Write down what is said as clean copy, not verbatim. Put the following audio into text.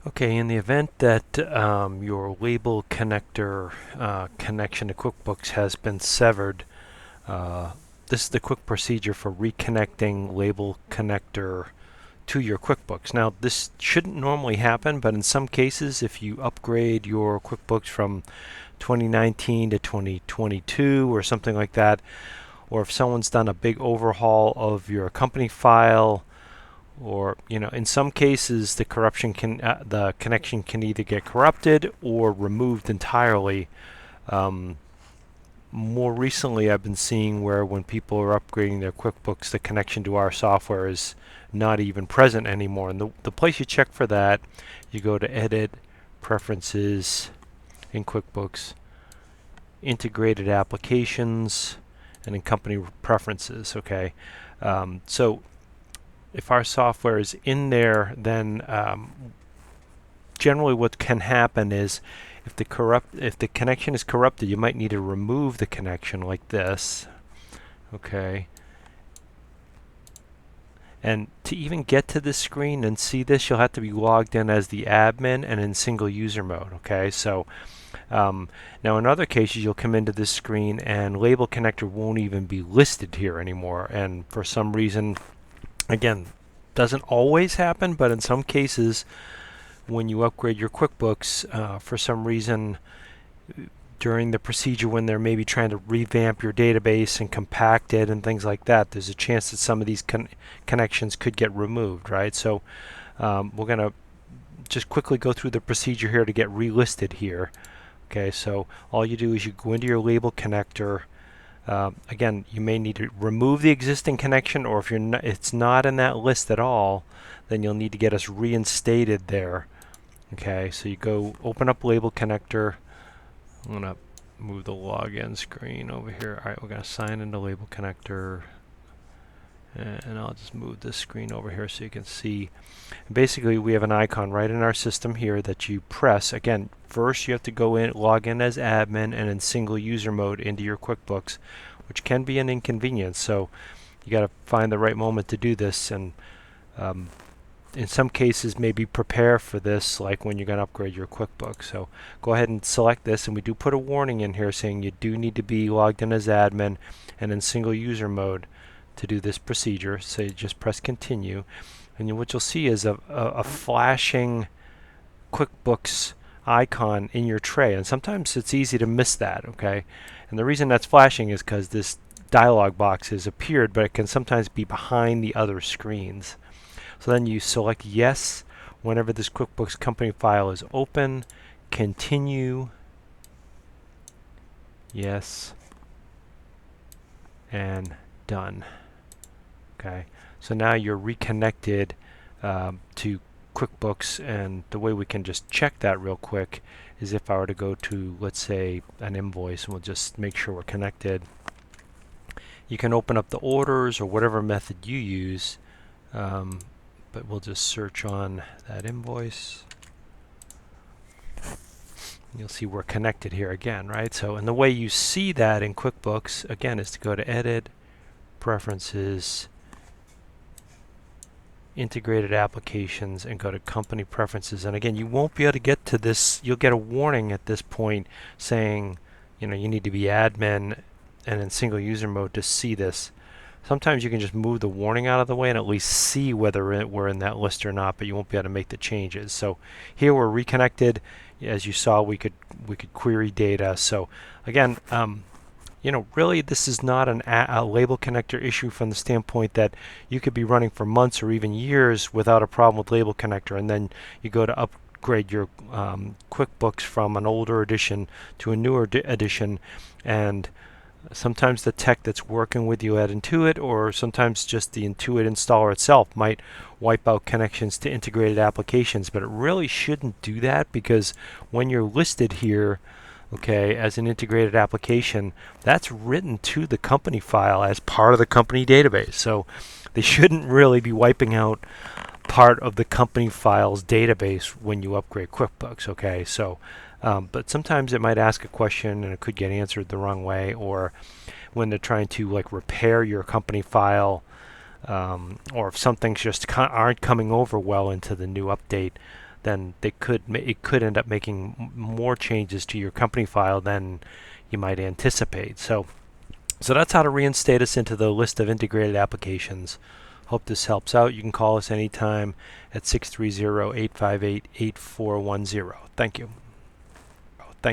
Okay, in the event that your label connector connection to QuickBooks has been severed, uh, this is the quick procedure for reconnecting label connector to your QuickBooks. Now, this shouldn't normally happen, but in some cases, if you upgrade your QuickBooks from 2019 to 2022 or something like that, or if someone's done a big overhaul of your company file, or in some cases the connection can either get corrupted or removed entirely. um, More recently, I've been seeing where when people are upgrading their QuickBooks, the connection to our software is not even present anymore. And the place you check for that, you go to Edit, Preferences in QuickBooks, Integrated Applications, and in Company Preferences. Okay, so if our software is in there, then generally what can happen is if the connection is corrupted, you might need to remove the connection like this. Okay. And to even get to this screen and see this, you'll have to be logged in as the admin and in single user mode. Okay, so now in other cases, you'll come into this screen and label connector won't even be listed here anymore. And for some reason, again, doesn't always happen, but in some cases, when you upgrade your QuickBooks, for some reason, during the procedure when they're maybe trying to revamp your database and compact it and things like that, there's a chance that some of these connections could get removed, right? So we're going to just quickly go through the procedure here to get relisted here. Okay, so all you do is you go into your label connector. Again, you may need to remove the existing connection, or if it's not in that list at all, then you'll need to get us reinstated there. Okay, so you go open up label connector. I'm going to move the login screen over here. All right, we're going to sign into label connector. And I'll just move this screen over here so you can see. Basically, we have an icon right in our system here that you press. Again, first you have to go in, log in as admin and in single user mode into your QuickBooks, which can be an inconvenience. So you got to find the right moment to do this. And in some cases, maybe prepare for this, like when you're going to upgrade your QuickBooks. So go ahead and select this, and we do put a warning in here saying you do need to be logged in as admin and in single user mode to do this procedure. So you just press continue, and what you'll see is a flashing QuickBooks icon in your tray, and sometimes it's easy to miss that. Okay, and the reason that's flashing is because this dialog box has appeared, but it can sometimes be behind the other screens. So then you select yes whenever this QuickBooks company file is open, continue, yes, and done. Okay, so now you're reconnected to QuickBooks, and the way we can just check that real quick is if I were to go to, let's say, an invoice, and we'll just make sure we're connected. You can open up the orders or whatever method you use, but we'll just search on that invoice. You'll see we're connected here again, right? So, and the way you see that in QuickBooks, again, is to go to Edit, Preferences, Integrated Applications, and go to Company Preferences. And again, you won't be able to get to this. You'll get a warning at this point saying, you need to be admin and in single user mode to see this. Sometimes you can just move the warning out of the way and at least see whether we're in that list or not, but you won't be able to make the changes. So here we're reconnected. As you saw, we could query data. So again, really this is not a label connector issue from the standpoint that you could be running for months or even years without a problem with label connector, and then you go to upgrade your QuickBooks from an older edition to a newer edition, and sometimes the tech that's working with you at Intuit, or sometimes just the Intuit installer itself, might wipe out connections to integrated applications, but it really shouldn't do that, because when you're listed here, okay, as an integrated application, that's written to the company file as part of the company database. So they shouldn't really be wiping out part of the company file's database when you upgrade QuickBooks. Okay, so but sometimes it might ask a question and it could get answered the wrong way, or when they're trying to like repair your company file, or if some things just aren't coming over well into the new update, then it could end up making more changes to your company file than you might anticipate. So that's how to reinstate us into the list of integrated applications. Hope this helps out. You can call us anytime at 630-858-8410. Thank you.